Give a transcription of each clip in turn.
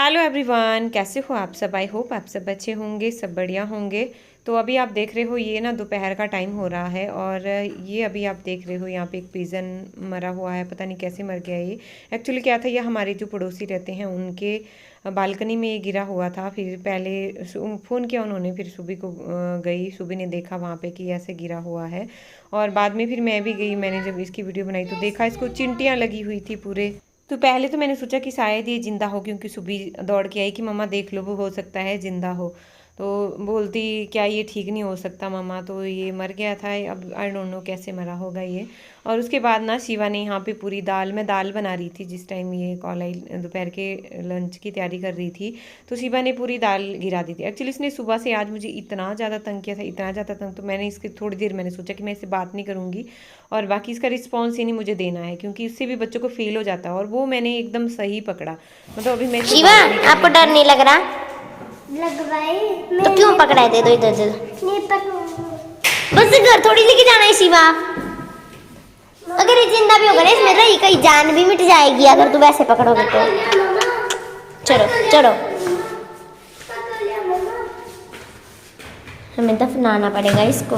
Hello everyone, कैसे हो आप सब। आई होप आप सब अच्छे होंगे, सब बढ़िया होंगे। तो अभी आप देख रहे हो ये ना दोपहर का टाइम हो रहा है और ये अभी आप देख रहे हो यहाँ पे एक पिजन मरा हुआ है। पता नहीं कैसे मर गया ये। एक्चुअली क्या था, ये हमारे जो पड़ोसी रहते हैं उनके बालकनी में ये गिरा हुआ था। फिर पहले फ़ोन किया उन्होंने, फिर सुबह को गई, सुबह ने देखा वहाँ पे कि ऐसे गिरा हुआ है। और बाद में फिर मैं भी गई, मैंने जब इसकी वीडियो बनाई तो देखा इसको चिंटियाँ लगी हुई थी पूरे। तो पहले तो मैंने सोचा कि शायद ये जिंदा हो, क्योंकि सुबह दौड़ के आई कि मम्मा देख लो, वो हो सकता है जिंदा हो। तो बोलती क्या ये ठीक नहीं हो सकता मम्मा, तो ये मर गया था। अब आई डोंट नो कैसे मरा होगा ये। और उसके बाद ना शिवा ने यहाँ पे पूरी दाल, मैं दाल बना रही थी जिस टाइम ये कॉल आई, दोपहर के लंच की तैयारी कर रही थी, तो शिवा ने पूरी दाल गिरा दी थी। एक्चुअली इसने सुबह से आज मुझे इतना ज़्यादा तंग किया था, इतना ज़्यादा तंग, तो मैंने इसके थोड़ी देर मैंने सोचा कि मैं इससे बात नहीं करूँगी और बाकी इसका रिस्पॉन्स ही नहीं मुझे देना है, क्योंकि इससे भी बच्चों को फील हो जाता है। और वो मैंने एकदम सही पकड़ा, मतलब अभी मैं शिवा, आपको डर नहीं लग रहा? लग भाई तो क्यों पकड़ा है? दे दो इधर इधर। नहीं पकड़। बस घर थोड़ी लेके जाना है शिवा। अगर ये जिंदा भी होगा ना, इसमें रही कहीं जान भी मिट जाएगी अगर तू वैसे पकड़ोगे तो। चलो चलो, हमें दफनाना पड़ेगा इसको।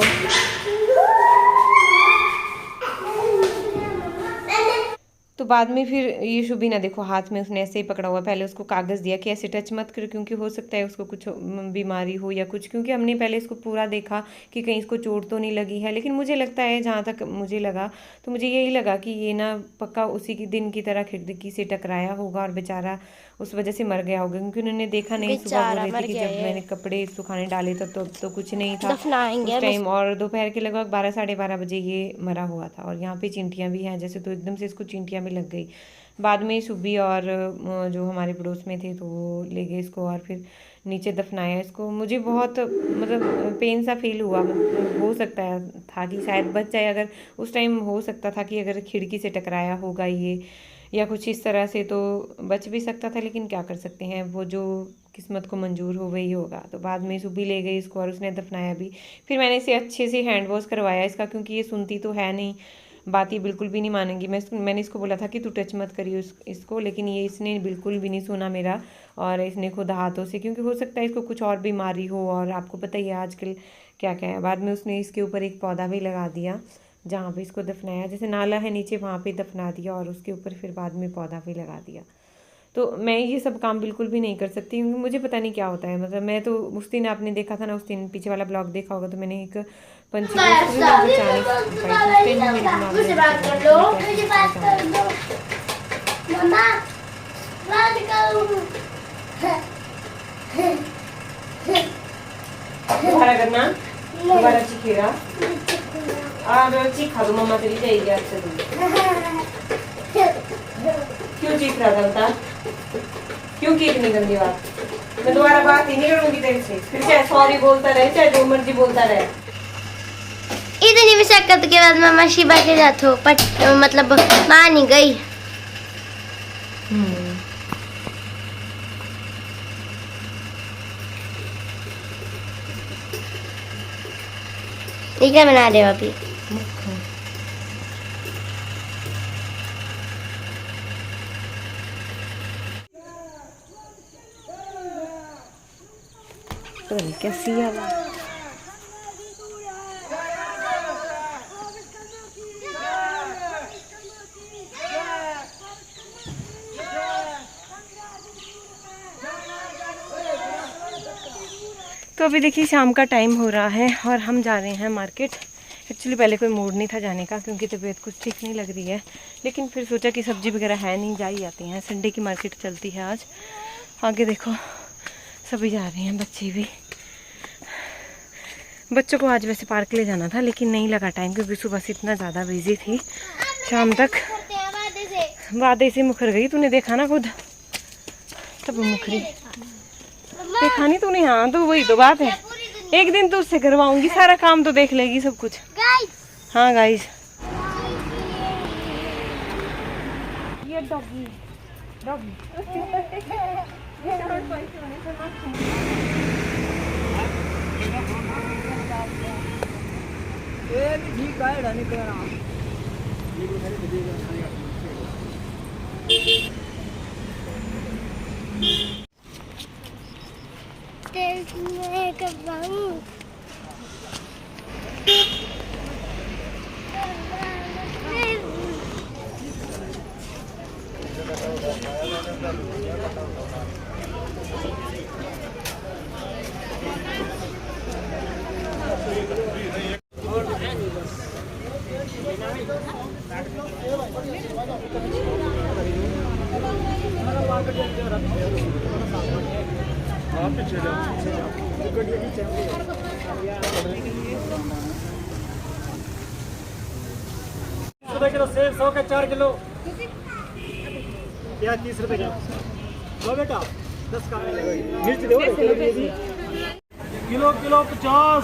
तो बाद में फिर ये शुबीना देखो हाथ में उसने ऐसे ही पकड़ा हुआ। पहले उसको कागज़ दिया कि ऐसे टच मत करो, क्योंकि हो सकता है उसको कुछ बीमारी हो या कुछ, क्योंकि हमने पहले इसको पूरा देखा कि कहीं इसको चोट तो नहीं लगी है। लेकिन मुझे लगता है, जहाँ तक मुझे लगा, तो मुझे यही लगा कि ये ना पक्का उसी की दिन की तरह खिड़की से टकराया होगा और बेचारा उस वजह से मर गया होगा, क्योंकि उन्होंने देखा नहीं। सुबह बोल रही थी कि जब मैंने कपड़े सुखाने डाले तब तो कुछ नहीं था उस टाइम, और दोपहर के लगभग 12 साढ़े 12 बजे ये मरा हुआ था। और यहाँ पे चिंटियाँ भी हैं जैसे, तो एकदम से इसको चिंटियाँ भी लग गई। बाद में सुबी और जो हमारे पड़ोस में थे तो वो ले गए इसको और फिर नीचे दफनाया इसको। मुझे बहुत मतलब पेन सा फील हुआ। हो सकता है था कि शायद बच जाए, अगर उस टाइम हो सकता था कि अगर खिड़की से टकराया होगा ये या कुछ इस तरह से, तो बच भी सकता था। लेकिन क्या कर सकते हैं, वो जो किस्मत को मंजूर हो वही होगा। तो बाद में सुबह ले गई इसको और उसने दफनाया भी। फिर मैंने इसे अच्छे से हैंड वॉश करवाया इसका, क्योंकि ये सुनती तो है नहीं, बात ये बिल्कुल भी नहीं मानेंगी। मैंने इसको बोला था कि तू टच मत करिए इसको, लेकिन ये इसने बिल्कुल भी नहीं सुना मेरा। और इसने खुद हाथों से, क्योंकि हो सकता है इसको कुछ और बीमारी हो, और आपको पता ही है आजकल क्या क्या है। बाद में उसने इसके ऊपर एक पौधा भी लगा दिया जहाँ पे इसको दफनाया, जैसे नाला है नीचे वहाँ पे दफना दिया, और उसके ऊपर फिर बाद में पौधा भी लगा दिया। तो मैं ये सब काम बिल्कुल भी नहीं कर सकती, क्योंकि मुझे पता नहीं क्या होता है। मतलब मैं तो उस दिन आपने देखा था ना, उस दिन पीछे वाला ब्लॉग देखा होगा, तो मैंने एक पंछी दोबारा करना, दोबारा चीखेगा और चीखा दो, मम्मा चली जाएगी आपसे। क्यों चीख रहा था बता, क्यों की इतनी गंदी बात। मैं दोबारा बात ही नहीं करूंगी तेरे से, फिर चाहे सॉरी बोलता रहे, चाहे जो मर्जी बोलता रहे। इतनी मशक्कत के बाद मामा शिवा के साथ हो मतलब मान ही गई। ये क्या बना रहे हो अभी? कैसी है तो अभी देखिए शाम का टाइम हो रहा है और हम जा रहे हैं मार्केट। एक्चुअली पहले कोई मूड नहीं था जाने का, क्योंकि तबीयत कुछ ठीक नहीं लग रही है, लेकिन फिर सोचा कि सब्जी वगैरह है नहीं, जा ही आती हैं। संडे की मार्केट चलती है आज। आगे देखो सभी जा रहे हैं, बच्चे भी। बच्चों को आज वैसे पार्क ले जाना था, लेकिन नहीं लगा टाइम, क्योंकि सुबह से इतना ज़्यादा बिजी थी। शाम तक वादे से मुखर गई, तूने देखा ना खुद, तब मुखरी देखा नहीं तूने। हाँ तो वही तो बात है, एक दिन तो उससे करवाऊंगी सारा काम, तो देख लेगी सब कुछ। हाँ गाइस, ये डॉगी डॉगी ठीक है निकलना। मैं कब आऊं? किलो सेब 100 के 4 किलो प्याज 30 रुपए किलो लो बेटा 10 का मिर्च दो किलो किलो 50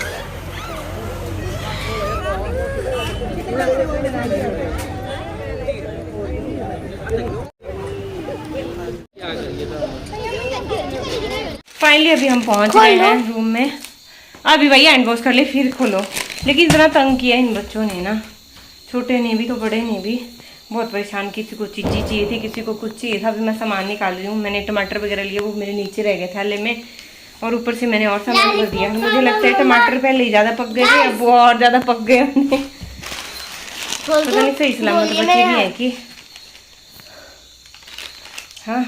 फाइनली अभी हम पहुंच गए हैं रूम में। अभी भैया हैंड वॉश कर ले फिर खोलो। लेकिन इतना तंग किया इन बच्चों ने ना, छोटे ने भी तो बड़े ने भी बहुत परेशान। किसी को चीज़ी चाहिए थी, किसी को कुछ चाहिए था। अभी मैं सामान निकाल रही हूँ। मैंने टमाटर वगैरह लिए, वो मेरे नीचे रह गए थैले में, और ऊपर से मैंने और सामान कर दिया। मुझे लगता है टमाटर पहले ही ज़्यादा पक गए थे, अब वो और ज़्यादा पक गए हमने। पता नहीं सही सलामत बचे भी है कि हाँ।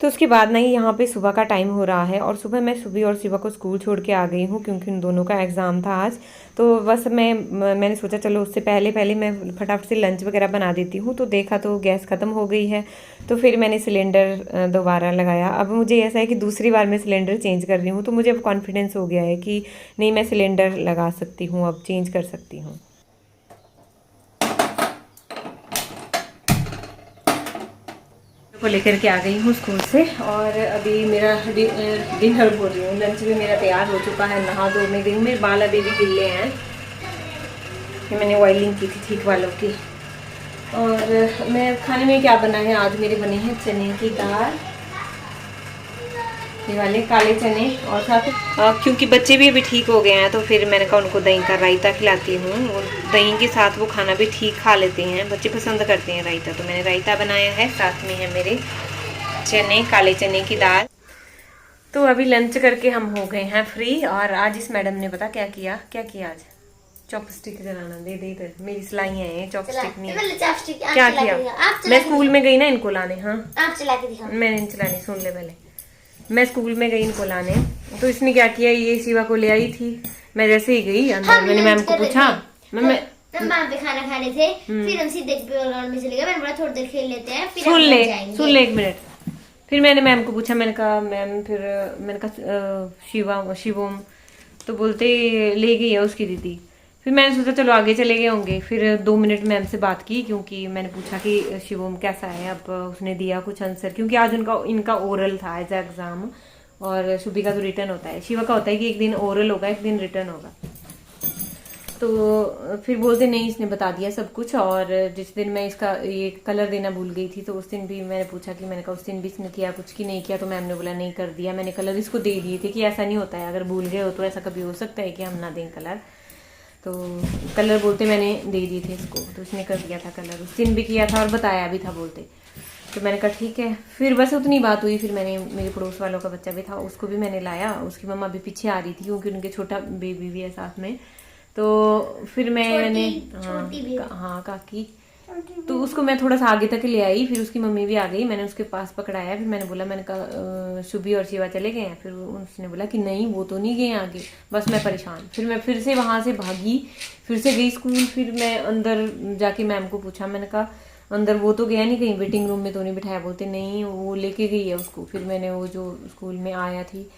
तो उसके बाद ना यहाँ पे सुबह का टाइम हो रहा है, और सुबह मैं सुबह और शिवा को स्कूल छोड़ के आ गई हूँ क्योंकि उन दोनों का एग्ज़ाम था आज। तो बस मैंने सोचा चलो उससे पहले पहले मैं फटाफट से लंच वगैरह बना देती हूँ। तो देखा तो गैस ख़त्म हो गई है, तो फिर मैंने सिलेंडर दोबारा लगाया। अब मुझे ऐसा है कि दूसरी बार मैं सिलेंडर चेंज कर रही हूँ, तो मुझे अब कॉन्फिडेंस हो गया है कि नहीं, मैं सिलेंडर लगा सकती हूँ, अब चेंज कर सकती हूँ। को लेकर के आ गई हूँ स्कूल से, और अभी मेरा डिनर बोल रही हूँ, लंच भी मेरा तैयार हो चुका है। नहा धो में गई हूँ, मेरे बाल अभी भी गिले हैं, कि मैंने ऑयलिंग की थी ठीक वालों की। और मैं खाने में क्या बना है आज, मेरे बने हैं चने की दाल, ये वाले काले चने, और साथ क्योंकि बच्चे भी अभी ठीक हो गए हैं तो फिर मैंने कहा उनको दही का रायता खिलाती हूँ। दही के साथ वो खाना भी ठीक खा लेते हैं, बच्चे पसंद करते हैं रायता, तो मैंने रायता बनाया है। साथ में है मेरे चने, काले चने की दाल। तो अभी लंच करके हम हो गए हैं फ्री। और आज इस मैडम ने पता क्या किया आज, चॉपस्टिक चलाना दे दे इधर, मेरी सिलाइयाँ हैं, चॉपस्टिक नहीं है। क्या किया, मैं स्कूल में गई ना इनको लाने, हाँ आप चला के दिखाओ। मैंने नहीं चलानी, सुन ले पहले। मैं स्कूल में गई इनको लाने, तो इसने क्या किया, ये शिवा को ले आई थी। मैं जैसे ही गई अंदर, मैंने मैम को पूछा, मैम पे खाना खा रहे थे, फिर हम सीधे ग्राउंड में चले गए। मैंने बोला थोड़ी देर खेल लेते हैं, फिर सुन ले एक मिनट। फिर मैंने मैम को पूछा, मैंने कहा मैम, फिर मैंने कहा शिवम, तो बोलते ले गई है उसकी दीदी। फिर मैंने सोचा चलो आगे चले गए होंगे। फिर 2 मिनट मैम से बात की, क्योंकि मैंने पूछा कि शिवम कैसा है। अब उसने दिया कुछ आंसर, क्योंकि आज इनका ओरल था एज एग्जाम, और शुभी का तो रिटर्न होता है। शिवा का होता है कि एक दिन ओरल होगा, एक दिन रिटर्न होगा। तो फिर बोलते नहीं, इसने बता दिया सब कुछ। और जिस दिन मैं इसका ये कलर देना भूल गई थी, तो उस दिन भी मैंने पूछा कि, मैंने कहा उस दिन भी इसने किया कुछ कि नहीं किया, तो मैम ने बोला नहीं कर दिया। मैंने कलर इसको दे दिए थे कि ऐसा नहीं होता है, अगर भूल गए हो तो ऐसा कभी हो सकता है कि हम ना दें कलर। तो कलर बोलते मैंने दे दिए थे इसको, तो इसने कर दिया था कलर, उस दिन भी किया था और बताया भी था बोलते। तो मैंने कहा ठीक है। फिर बस उतनी बात हुई। फिर मैंने, मेरे पड़ोस वालों का बच्चा भी था, उसको भी मैंने लाया। उसकी मम्मा भी पीछे आ रही थी, क्योंकि उनके छोटा बेबी भी है साथ में। तो फिर मैंने हाँ काकी, तो उसको मैं थोड़ा सा आगे तक ले आई। फिर उसकी मम्मी भी आ गई, मैंने उसके पास पकड़ाया। फिर मैंने बोला, मैंने कहा शुभी और शिवा चले गए हैं। फिर उसने बोला कि नहीं वो तो नहीं गए आगे। बस मैं परेशान। फिर मैं फिर से वहां से भागी, फिर से गई स्कूल। फिर मैं अंदर जाके मैम को पूछा, मैंने कहा अंदर वो तो गया नहीं कहीं, वेटिंग रूम में तो नहीं बिठाया। बोलते नहीं वो लेके गई है उसको। फिर मैंने वो जो स्कूल में आया थी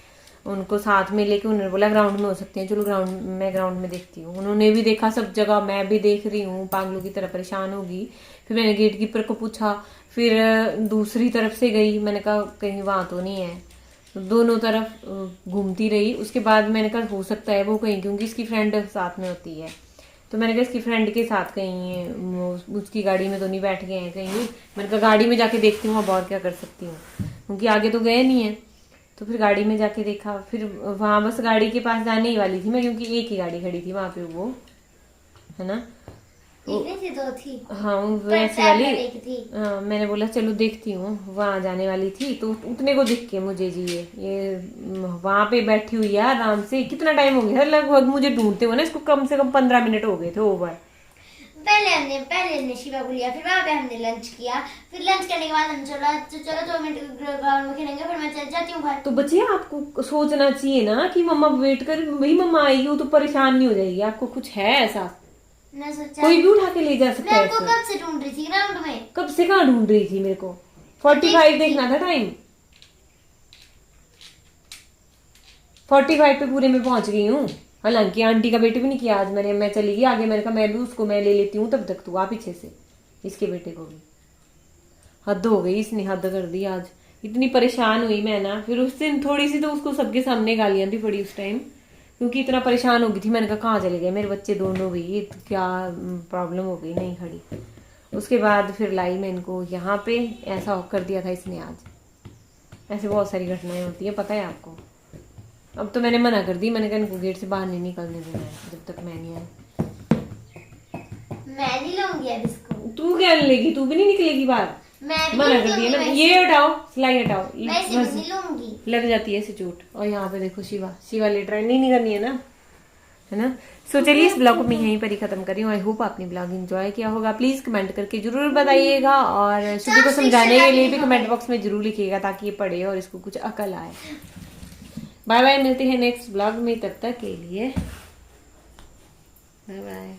उनको साथ में लेके, उन्होंने बोला ग्राउंड में हो सकते हैं, चलो ग्राउंड में देखती हूँ। उन्होंने भी देखा सब जगह, मैं भी देख रही हूँ, पागलों की तरह परेशान होगी। फिर मैंने गेट कीपर को पूछा, फिर दूसरी तरफ से गई, मैंने कहा कहीं वहां तो नहीं है। दोनों तरफ घूमती रही। उसके बाद मैंने कहा हो सकता है वो कहीं, क्योंकि इसकी फ्रेंड साथ में होती है, तो मैंने कहा इसकी फ्रेंड के साथ कहीं उसकी गाड़ी में तो नहीं बैठ गए हैं कहीं। मैंने कहा गाड़ी में जाके देखती हूँ अब और क्या कर सकती हूँ, क्योंकि आगे तो गए नहीं है। तो फिर गाड़ी में जाके देखा, फिर वहां बस गाड़ी के पास जाने ही वाली थी मैं, क्योंकि एक ही गाड़ी खड़ी थी वहां पे, वो है ना, एक थी, दो थी। हाँ वैसी वाली। एक थी। हाँ मैंने बोला चलो देखती हूँ, वहां जाने वाली थी तो उतने को दिख के मुझे जी ये वहां पे बैठी हुई है आराम से। कितना टाइम हो गया लगभग मुझे ढूंढते हुए ना, इसको कम से कम 15 मिनट हो गए थे ओवर। पहले हमने शिवा को लिया, फिर वहाँ पे हमने लंच किया, फिर लंच करने के बाद हम चलो 2 मिनट ग्राउंड में खेलेंगे, फिर मैं चल जाती हूँ घर। तो बच्चे आपको सोचना चाहिए ना कि मम्मा वेट कर, वही मम्मा आएगी, वो तो परेशान नहीं हो जाएगी। आपको कुछ है ऐसा, मैं सोचा कोई भी उठा के ले जा सकता मैं है आपको ऐसे। कब से ढूंढ रही थी ग्राउंड में। कब से कहाँ ढूंढ रही थी मेरे को? 45 देखना था टाइम, 45 पे पूरे में पहुंच गई हूँ। हालांकि आंटी का बेटे भी नहीं किया आज मैंने, मैं चली गई आगे, मैंने कहा मैं भी उसको मैं ले लेती हूँ, तब तक तू आ पीछे से इसके बेटे को भी। हद हो गई, इसने हद कर दी आज। इतनी परेशान हुई मैं ना, फिर उस दिन थोड़ी सी तो उसको सबके सामने गालियां भी पड़ी उस टाइम, क्योंकि इतना परेशान हो गई थी। मैंने कहा कहाँ चले गए मेरे बच्चे दोनों भी, ये तो क्या प्रॉब्लम हो गई नहीं खड़ी। उसके बाद फिर लाई मैं इनको यहाँ पे, ऐसा कर दिया था इसने आज। ऐसे बहुत सारी घटनाएं होती है पता है आपको। अब तो मैंने मना कर दी, मैंने कहा इनको गेट से बाहर नहीं निकलने देना है जब तक मैं नहीं आई। मैं नहीं लूंगी अब इसको। तू क्या लेगी, तू भी नहीं निकलेगी बाहर, मैं भी मना नहीं कर दिया लूंगी ना। वैसे। ये हटाओ, सिलाई हटाओ, ये वैसे बस भी नहीं लूंगी। लग जाती है ऐसे चोट। और यहाँ पे देखो शिवा लेट रहा है, नहीं करनी है ना, है ना। सो चलिए इस ब्लॉग को मैं यहीं पर ही खत्म कर रही हूँ। आई होप आपने ब्लॉग एंजॉय किया होगा। प्लीज कमेंट करके जरूर बताइएगा, और शुभी को समझाने के लिए भी कमेंट बॉक्स में जरूर लिखिएगा, ताकि ये पढ़े और इसको कुछ अकल आए। बाय बाय, मिलते हैं नेक्स्ट ब्लॉग में, तब तक के लिए बाय बाय।